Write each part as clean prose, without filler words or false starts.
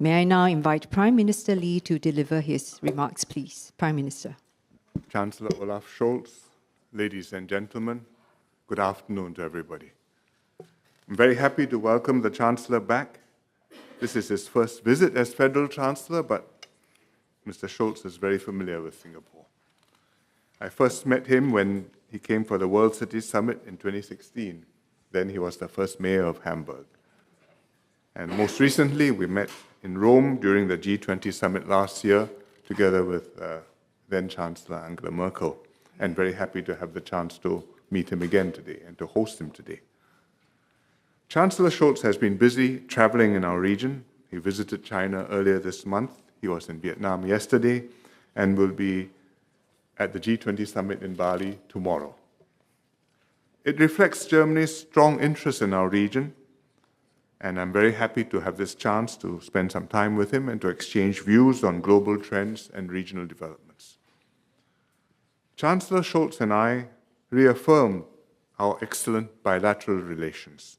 May I now invite Prime Minister Lee to deliver his remarks, please. Prime Minister. Chancellor Olaf Scholz, ladies and gentlemen, good afternoon to everybody. I'm very happy to welcome the Chancellor back. This is his first visit as Federal Chancellor, but Mr. Scholz is very familiar with Singapore. I first met him when he came for the World Cities Summit in 2016. Then he was the first mayor of Hamburg. And most recently, we met in Rome during the G20 summit last year, together with then-Chancellor Angela Merkel, and very happy to have the chance to meet him again today and to host him today. Chancellor Scholz has been busy traveling in our region. He visited China earlier this month. He was in Vietnam yesterday and will be at the G20 summit in Bali tomorrow. It reflects Germany's strong interest in our region, and I'm very happy to have this chance to spend some time with him and to exchange views on global trends and regional developments. Chancellor Scholz and I reaffirmed our excellent bilateral relations.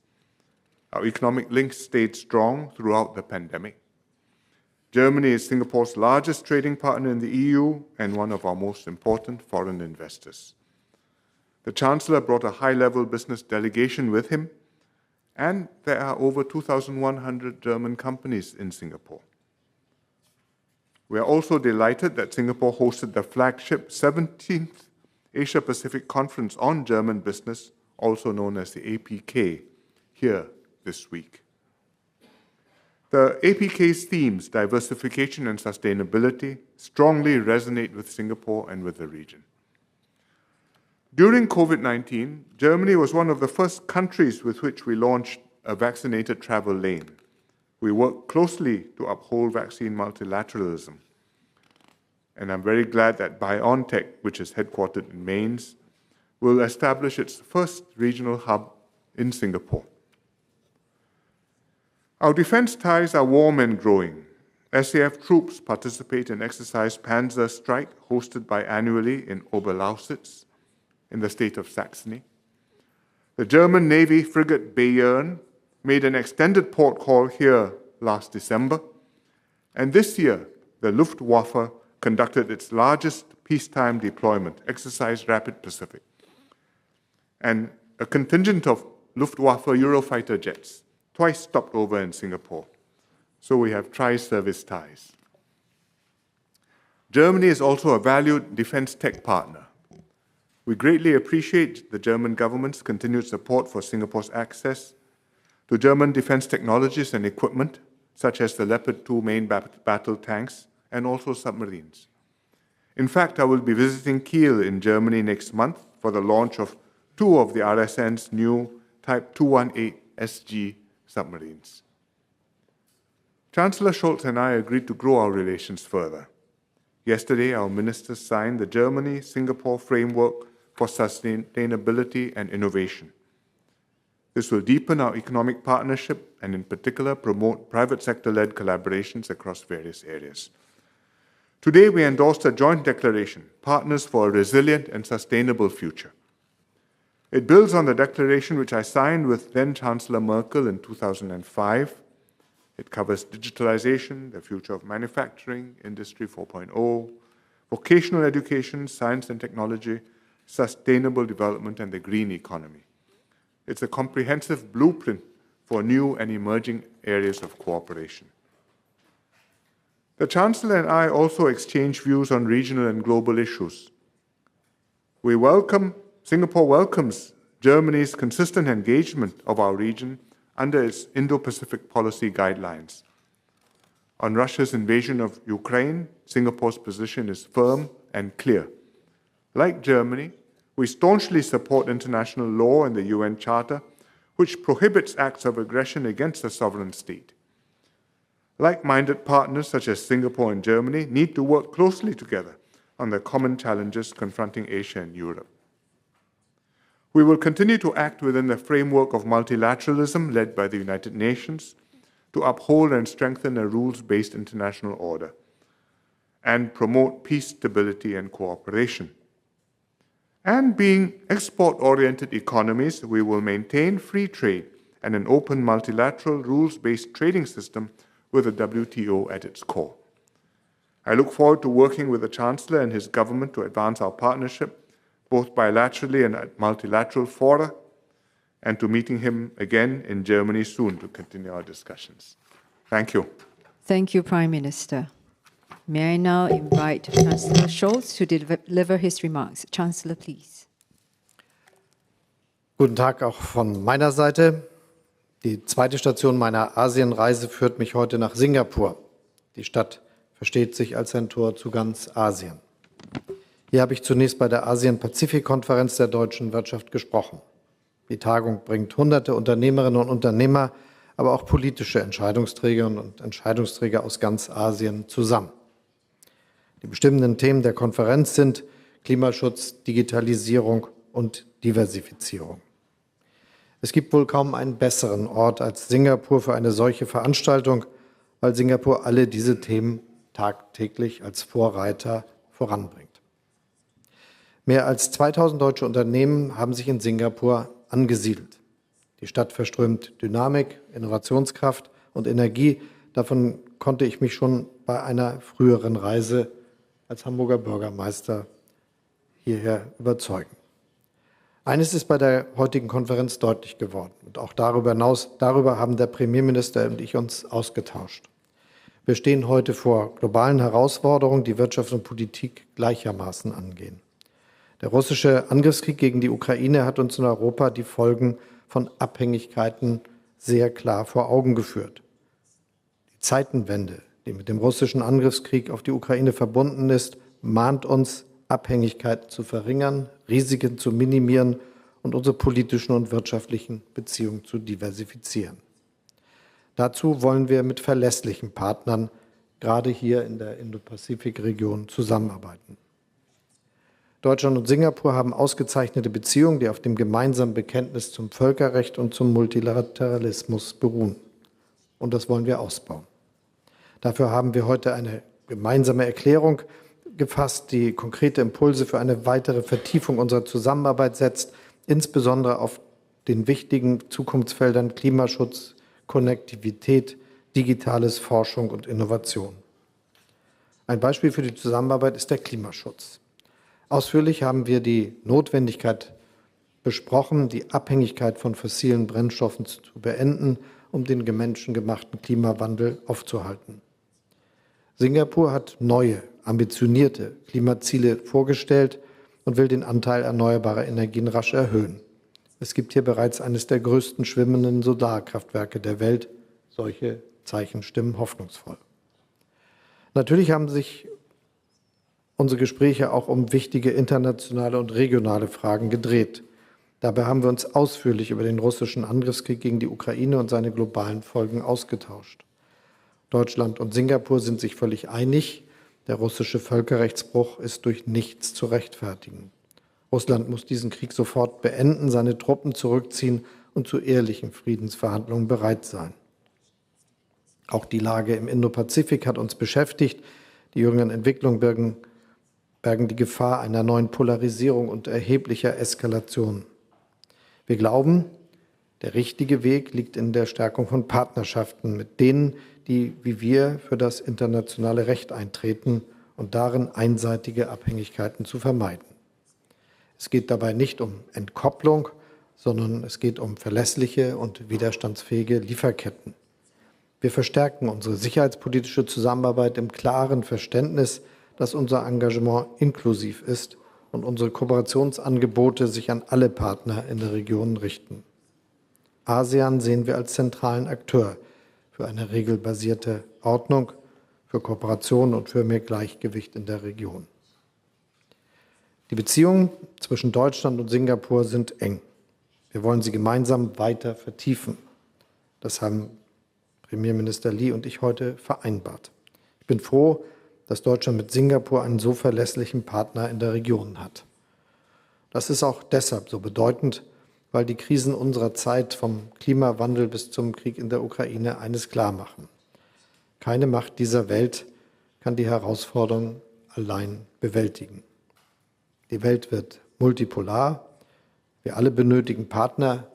Our economic links stayed strong throughout the pandemic. Germany is Singapore's largest trading partner in the EU and one of our most important foreign investors. The Chancellor brought a high-level business delegation with him, and there are over 2,100 German companies in Singapore. We are also delighted that Singapore hosted the flagship 17th Asia-Pacific Conference on German Business, also known as the APK, here this week. The APK's themes, diversification and sustainability, strongly resonate with Singapore and with the region. During COVID-19, Germany was one of the first countries with which we launched a vaccinated travel lane. We worked closely to uphold vaccine multilateralism. And I'm very glad that BioNTech, which is headquartered in Mainz, will establish its first regional hub in Singapore. Our defense ties are warm and growing. SAF troops participate in exercise Panzer Strike, hosted biannually in Oberlausitz, in the state of Saxony. The German Navy frigate Bayern made an extended port call here last December, and this year the Luftwaffe conducted its largest peacetime deployment, Exercise Rapid Pacific, and a contingent of Luftwaffe Eurofighter jets twice stopped over in Singapore. So we have tri-service ties. Germany is also a valued defense tech partner. We greatly appreciate the German government's continued support for Singapore's access to German defense technologies and equipment, such as the Leopard 2 main battle tanks and also submarines. In fact, I will be visiting Kiel in Germany next month for the launch of 2 of the RSN's new Type 218 SG submarines. Chancellor Scholz and I agreed to grow our relations further. Yesterday, our ministers signed the Germany-Singapore Framework for Sustainability and Innovation. This will deepen our economic partnership and in particular promote private sector-led collaborations across various areas. Today, we endorsed a joint declaration, Partners for a Resilient and Sustainable Future. It builds on the declaration which I signed with then-Chancellor Merkel in 2005. It covers digitalization, the future of manufacturing, Industry 4.0, vocational education, science and technology, sustainable development, and the green economy. It's a comprehensive blueprint for new and emerging areas of cooperation. The Chancellor and I also exchanged views on regional and global issues. Singapore welcomes Germany's consistent engagement of our region under its Indo-Pacific policy guidelines. On Russia's invasion of Ukraine, Singapore's position is firm and clear. Like Germany, we staunchly support international law and the UN Charter, which prohibits acts of aggression against a sovereign state. Like-minded partners such as Singapore and Germany need to work closely together on the common challenges confronting Asia and Europe. We will continue to act within the framework of multilateralism led by the United Nations to uphold and strengthen a rules-based international order and promote peace, stability, and cooperation. And being export-oriented economies, we will maintain free trade and an open multilateral rules-based trading system with the WTO at its core. I look forward to working with the Chancellor and his government to advance our partnership, both bilaterally and at multilateral fora, and to meeting him again in Germany soon to continue our discussions. Thank you. Thank you, Prime Minister. May I now invite Chancellor Scholz to deliver his remarks. Chancellor, please. Guten Tag auch von meiner Seite. Die zweite Station meiner Asienreise führt mich heute nach Singapur. Die Stadt versteht sich als ein Tor zu ganz Asien. Hier habe ich zunächst bei der Asien-Pazifik-Konferenz der deutschen Wirtschaft gesprochen. Die Tagung bringt hunderte Unternehmerinnen und Unternehmer, aber auch politische Entscheidungsträgerinnen und Entscheidungsträger aus ganz Asien zusammen. Die bestimmenden Themen der Konferenz sind Klimaschutz, Digitalisierung und Diversifizierung. Es gibt wohl kaum einen besseren Ort als Singapur für eine solche Veranstaltung, weil Singapur alle diese Themen tagtäglich als Vorreiter voranbringt. Mehr als 2000 deutsche Unternehmen haben sich in Singapur angesiedelt. Die Stadt verströmt Dynamik, Innovationskraft und Energie. Davon konnte ich mich schon bei einer früheren Reise als Hamburger Bürgermeister hierher überzeugen. Eines ist bei der heutigen Konferenz deutlich geworden und auch darüber hinaus, darüber haben der Premierminister und ich uns ausgetauscht. Wir stehen heute vor globalen Herausforderungen, die Wirtschaft und Politik gleichermaßen angehen. Der russische Angriffskrieg gegen die Ukraine hat uns in Europa die Folgen von Abhängigkeiten sehr klar vor Augen geführt. Die Zeitenwende, die mit dem russischen Angriffskrieg auf die Ukraine verbunden ist, mahnt uns, Abhängigkeiten zu verringern, Risiken zu minimieren und unsere politischen und wirtschaftlichen Beziehungen zu diversifizieren. Dazu wollen wir mit verlässlichen Partnern, gerade hier in der Indo-Pazifik-Region, zusammenarbeiten. Deutschland und Singapur haben ausgezeichnete Beziehungen, die auf dem gemeinsamen Bekenntnis zum Völkerrecht und zum Multilateralismus beruhen. Und das wollen wir ausbauen. Dafür haben wir heute eine gemeinsame Erklärung gefasst, die konkrete Impulse für eine weitere Vertiefung unserer Zusammenarbeit setzt, insbesondere auf den wichtigen Zukunftsfeldern Klimaschutz, Konnektivität, digitales Forschung und Innovation. Ein Beispiel für die Zusammenarbeit ist der Klimaschutz. Ausführlich haben wir die Notwendigkeit besprochen, die Abhängigkeit von fossilen Brennstoffen zu beenden, um den menschengemachten Klimawandel aufzuhalten. Singapur hat neue, ambitionierte Klimaziele vorgestellt und will den Anteil erneuerbarer Energien rasch erhöhen. Es gibt hier bereits eines der größten schwimmenden Solarkraftwerke der Welt. Solche Zeichen stimmen hoffnungsvoll. Natürlich haben sich unsere Gespräche auch um wichtige internationale und regionale Fragen gedreht. Dabei haben wir uns ausführlich über den russischen Angriffskrieg gegen die Ukraine und seine globalen Folgen ausgetauscht. Deutschland und Singapur sind sich völlig einig, der russische Völkerrechtsbruch ist durch nichts zu rechtfertigen. Russland muss diesen Krieg sofort beenden, seine Truppen zurückziehen und zu ehrlichen Friedensverhandlungen bereit sein. Auch die Lage im Indopazifik hat uns beschäftigt. Die jüngeren Entwicklungen bergen die Gefahr einer neuen Polarisierung und erheblicher Eskalation. Wir glauben, der richtige Weg liegt in der Stärkung von Partnerschaften mit denen, die wie wir für das internationale Recht eintreten und darin einseitige Abhängigkeiten zu vermeiden. Es geht dabei nicht um Entkopplung, sondern es geht um verlässliche und widerstandsfähige Lieferketten. Wir verstärken unsere sicherheitspolitische Zusammenarbeit im klaren Verständnis, dass unser Engagement inklusiv ist und unsere Kooperationsangebote sich an alle Partner in der Region richten. ASEAN sehen wir als zentralen Akteur für eine regelbasierte Ordnung, für Kooperation und für mehr Gleichgewicht in der Region. Die Beziehungen zwischen Deutschland und Singapur sind eng. Wir wollen sie gemeinsam weiter vertiefen. Das haben Premierminister Lee und ich heute vereinbart. Ich bin froh, dass Deutschland mit Singapur einen so verlässlichen Partner in der Region hat. Das ist auch deshalb so bedeutend, weil die Krisen unserer Zeit vom Klimawandel bis zum Krieg in der Ukraine eines klar machen. Keine Macht dieser Welt kann die Herausforderungen allein bewältigen. Die Welt wird multipolar. Wir alle benötigen Partner,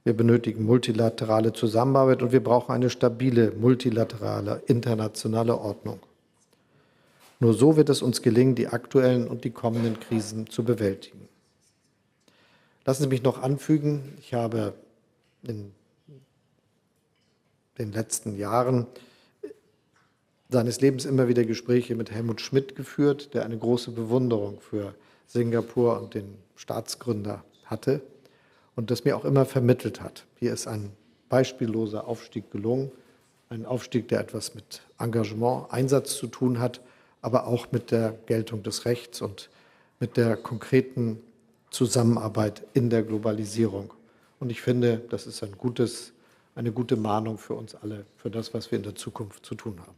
Wir benötigen multilaterale Zusammenarbeit und wir brauchen eine stabile, multilaterale, internationale Ordnung. Nur so wird es uns gelingen, die aktuellen und die kommenden Krisen zu bewältigen. Lassen Sie mich noch anfügen, ich habe in den letzten Jahren seines Lebens immer wieder Gespräche mit Helmut Schmidt geführt, der eine große Bewunderung für Singapur und den Staatsgründer hatte und das mir auch immer vermittelt hat. Hier ist ein beispielloser Aufstieg gelungen, ein Aufstieg, der etwas mit Engagement, Einsatz zu tun hat, aber auch mit der Geltung des Rechts und mit der konkreten Zusammenarbeit in der Globalisierung. Und ich finde, das ist eine gute Mahnung für uns alle, für das, was wir in der Zukunft zu tun haben.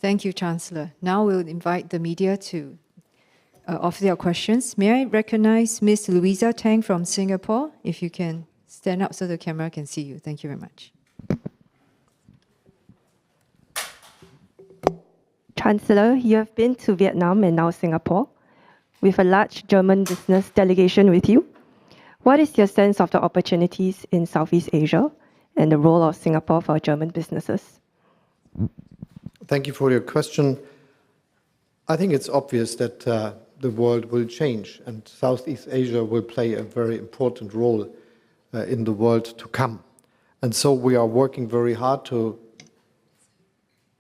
Thank you, Chancellor. Now we'll invite the media to offer their questions. May I recognize Ms. Louisa Tang from Singapore? If you can stand up so the camera can see you. Thank you very much. Chancellor, you have been to Vietnam and now Singapore with a large German business delegation with you. What is your sense of the opportunities in Southeast Asia and the role of Singapore for German businesses? Thank you for your question. I think it's obvious that the world will change and Southeast Asia will play a very important role in the world to come. And so we are working very hard to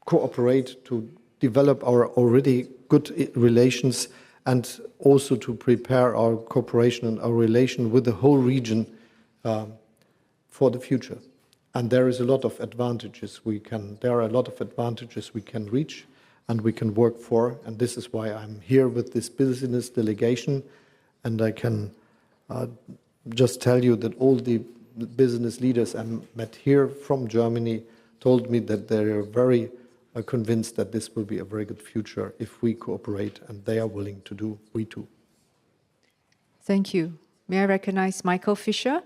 cooperate, to develop our already good relations and also to prepare our cooperation and our relation with the whole region for the future. And there is a lot of advantages there are a lot of advantages we can reach and we can work for. And this is why I'm here with this business delegation. And I can just tell you that all the business leaders I met here from Germany told me that they are very convinced that this will be a very good future if we cooperate, and they are willing to do, we too. Thank you. May I recognize Michael Fischer?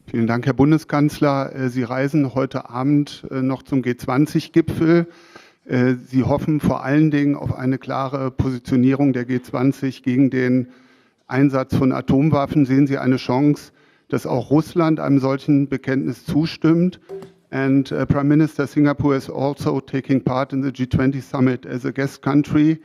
Vielen Dank, Herr Bundeskanzler. Sie reisen heute Abend noch zum G20-Gipfel. Sie hoffen vor allen Dingen auf eine klare Positionierung der G20 gegen den Einsatz von Atomwaffen. Sehen Sie eine Chance, dass auch Russland einem solchen Bekenntnis zustimmt? And Prime Minister Singapore is also taking part in the G20 summit as a guest country.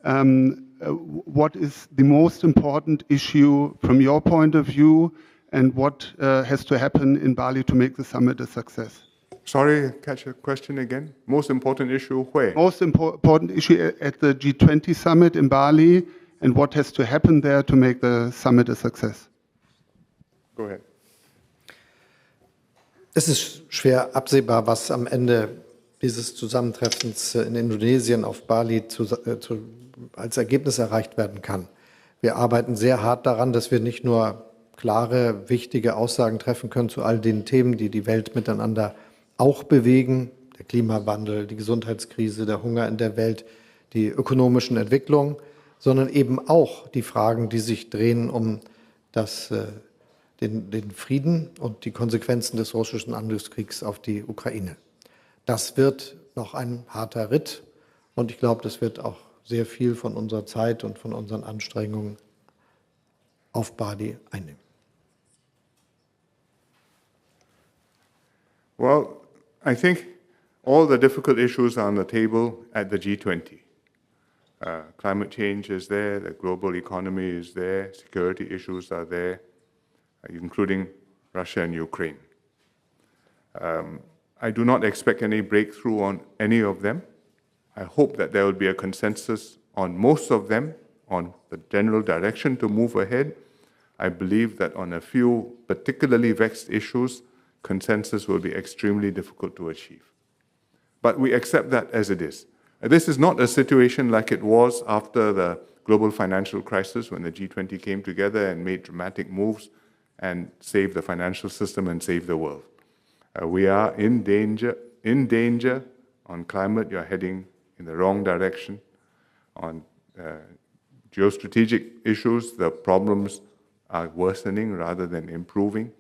What is the most important issue from your point of view? And what has to happen in Bali to make the summit a success? Sorry, catch your question again. Most important issue where? Most important issue at the G20 summit in Bali, and what has to happen there to make the summit a success? Go ahead. Es ist schwer absehbar, was am Ende dieses Zusammentreffens in Indonesien auf Bali als Ergebnis erreicht werden kann. Wir arbeiten sehr hart daran, dass wir nicht nur klare, wichtige Aussagen treffen können zu all den Themen, die die Welt miteinander auch bewegen, der Klimawandel, die Gesundheitskrise, der Hunger in der Welt, die ökonomischen Entwicklungen, sondern eben auch die Fragen, die sich drehen um den Frieden und die Konsequenzen des russischen Angriffskriegs auf die Ukraine. Das wird noch ein harter Ritt und ich glaube, das wird auch sehr viel von unserer Zeit und von unseren Anstrengungen auf Bali einnehmen. Well, I think all the difficult issues are on the table at the G20. Climate change is there, the global economy is there, security issues are there, including Russia and Ukraine. I do not expect any breakthrough on any of them. I hope that there will be a consensus on most of them, on the general direction to move ahead. I believe that on a few particularly vexed issues, consensus will be extremely difficult to achieve. But we accept that as it is. This is not a situation like it was after the global financial crisis when the G20 came together and made dramatic moves and saved the financial system and saved the world. We are in danger. On climate, you're heading in the wrong direction. On geostrategic issues, the problems are worsening rather than improving,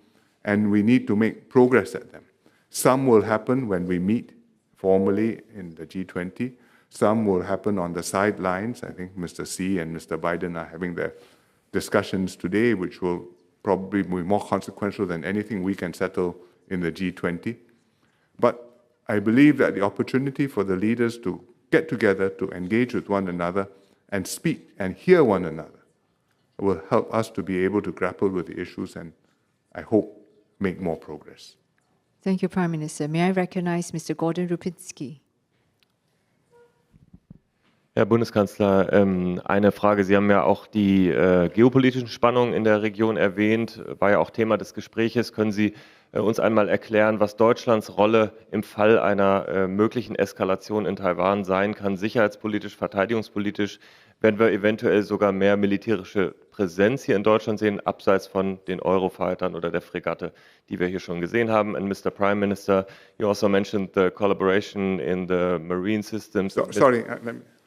and we need to make progress at them. Some will happen when we meet formally in the G20. Some will happen on the sidelines. I think Mr. Xi and Mr. Biden are having their discussions today, which will probably be more consequential than anything we can settle in the G20. But I believe that the opportunity for the leaders to get together, to engage with one another, and speak and hear one another will help us to be able to grapple with the issues and, I hope, make more progress. Thank you, Prime Minister. May I recognize Mr. Gordon Rupinski? Herr Bundeskanzler, eine Frage. Sie haben ja auch die geopolitischen Spannungen in der Region erwähnt, war ja auch Thema des Gespräches. Können Sie uns einmal erklären, was Deutschlands Rolle im Fall einer möglichen Eskalation in Taiwan sein kann, sicherheitspolitisch, verteidigungspolitisch? Werden wir eventuell sogar mehr militärische Präsenz hier in Deutschland sehen, abseits von den Eurofightern oder der Fregatte, die wir hier schon gesehen haben? And Mr. Prime Minister, you also mentioned the collaboration in the marine systems. Sorry,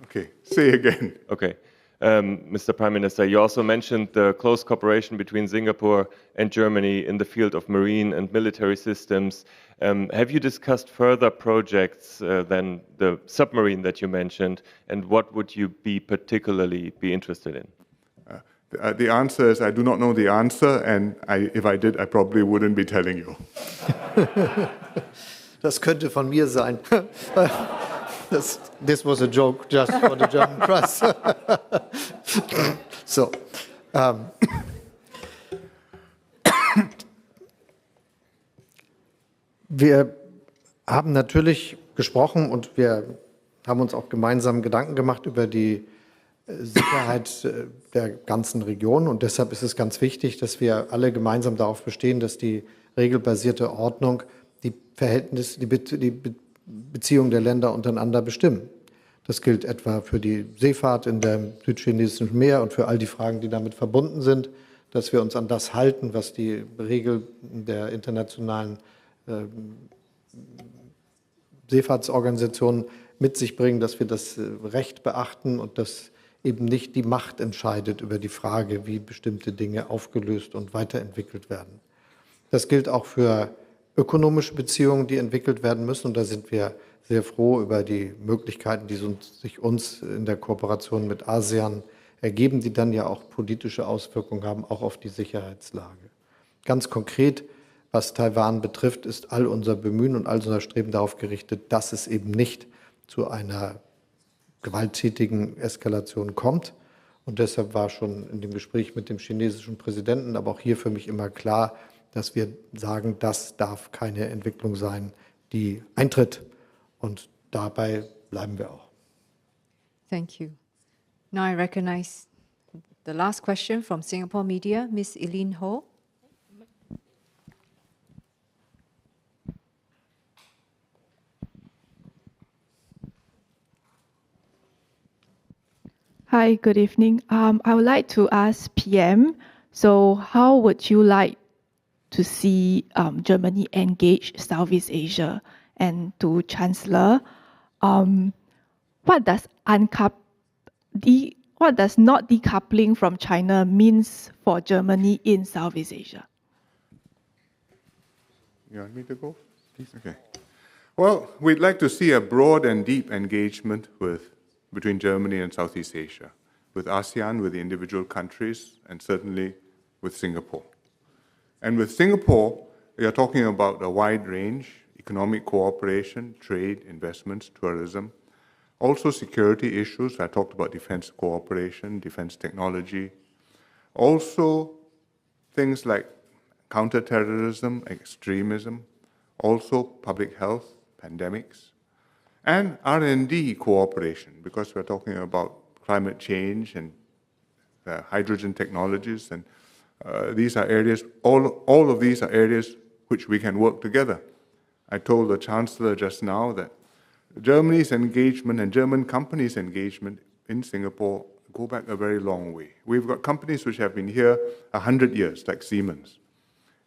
okay, say again. Okay. Mr. Prime Minister, you also mentioned the close cooperation between Singapore and Germany in the field of marine and military systems. Have you discussed further projects than the submarine that you mentioned, and what would you particularly be interested in? The answer is I do not know the answer, and if I did, I probably wouldn't be telling you. Das könnte von mir sein. This was a joke just for the German press. So, wir haben natürlich gesprochen und wir haben uns auch gemeinsam Gedanken gemacht über die Sicherheit der ganzen Region. Und deshalb ist es ganz wichtig, dass wir alle gemeinsam darauf bestehen, dass die regelbasierte Ordnung die Verhältnisse, die Beziehungen der Länder untereinander bestimmen. Das gilt etwa für die Seefahrt in dem südchinesischen Meer und für all die Fragen, die damit verbunden sind, dass wir uns an das halten, was die Regeln der internationalen Seefahrtsorganisationen mit sich bringen, dass wir das Recht beachten und dass eben nicht die Macht entscheidet über die Frage, wie bestimmte Dinge aufgelöst und weiterentwickelt werden. Das gilt auch für ökonomische Beziehungen, die entwickelt werden müssen. Und da sind wir sehr froh über die Möglichkeiten, die sich uns in der Kooperation mit ASEAN ergeben, die dann ja auch politische Auswirkungen haben, auch auf die Sicherheitslage. Ganz konkret, was Taiwan betrifft, ist all unser Bemühen und all unser Streben darauf gerichtet, dass es eben nicht zu einer gewalttätigen Eskalation kommt. Und deshalb war schon in dem Gespräch mit dem chinesischen Präsidenten, aber auch hier für mich immer klar, dass wir sagen, das darf keine Entwicklung sein, die eintritt. Und dabei bleiben wir auch. Thank you. Now I recognize the last question from Singapore media, Ms. Eileen Ho. Hi, good evening. I would like to ask PM, so how would you like to see Germany engage Southeast Asia? And to Chancellor, what does not decoupling from China means for Germany in Southeast Asia? You want me to go? Please. Okay. Well, we'd like to see a broad and deep engagement between Germany and Southeast Asia, with ASEAN, with the individual countries, and certainly with Singapore. And with Singapore, we are talking about a wide range: economic cooperation, trade, investments, tourism, also security issues. I talked about defense cooperation, defense technology, also things like counterterrorism, extremism, also public health, pandemics, and R&D cooperation, because we're talking about climate change and hydrogen technologies, and these are areas, all of these are areas which we can work together. I told the Chancellor just now that Germany's engagement and German companies' engagement in Singapore go back a very long way. We've got companies which have been here 100 years, like Siemens.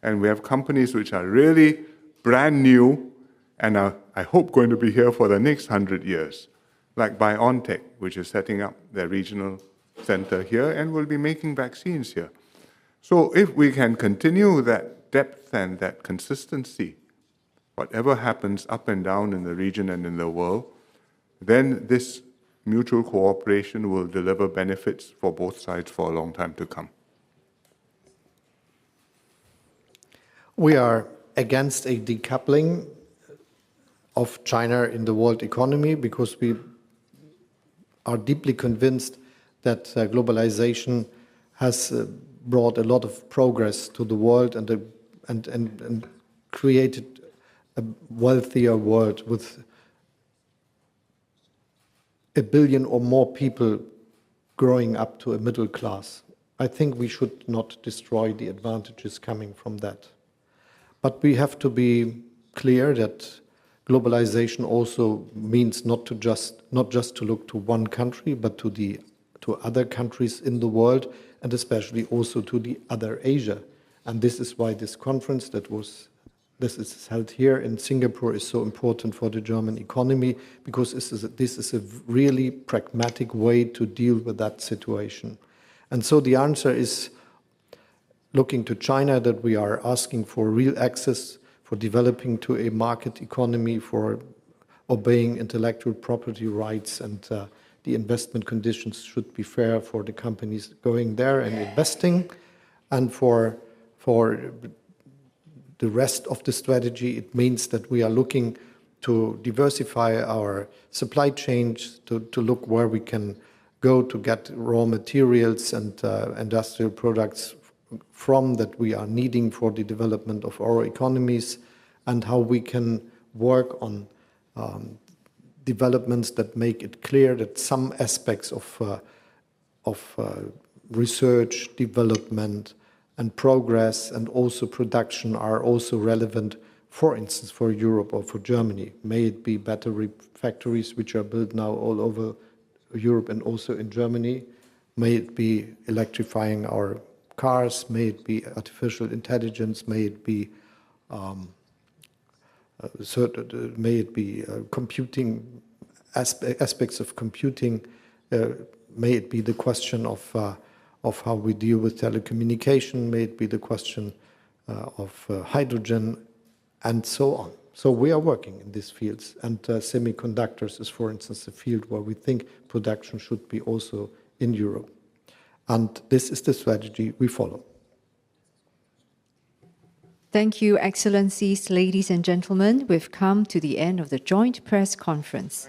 And we have companies which are really brand new and are, I hope, going to be here for the next 100 years, like BioNTech, which is setting up their regional center here and will be making vaccines here. So if we can continue that depth and that consistency, whatever happens up and down in the region and in the world, then this mutual cooperation will deliver benefits for both sides for a long time to come. We are against a decoupling of China in the world economy because we are deeply convinced that globalization has brought a lot of progress to the world and created a wealthier world with 1 billion or more people growing up to a middle class. I think we should not destroy the advantages coming from that. But we have to be clear that globalization also means not just to look to one country, but to other countries in the world, and especially also to the other Asia. And this is why this conference this is held here in Singapore is so important for the German economy, because this is a really pragmatic way to deal with that situation. And so the answer is looking to China, that we are asking for real access, for developing to a market economy, for obeying intellectual property rights, and the investment conditions should be fair for the companies going there and investing. And for the rest of the strategy, it means that we are looking to diversify our supply chains, to look where we can go to get raw materials and industrial products from that we are needing for the development of our economies, and how we can work on developments that make it clear that some aspects of research, development, and progress, and also production are also relevant, for instance, for Europe or for Germany. May it be battery factories, which are built now all over Europe and also in Germany. May it be electrifying our cars, may it be artificial intelligence, may it be computing aspects of computing, may it be the question of how we deal with telecommunication, may it be the question of hydrogen, and so on. So we are working in these fields, and semiconductors is, for instance, a field where we think production should be also in Europe. And this is the strategy we follow. Thank you, Excellencies, ladies and gentlemen. We've come to the end of the joint press conference.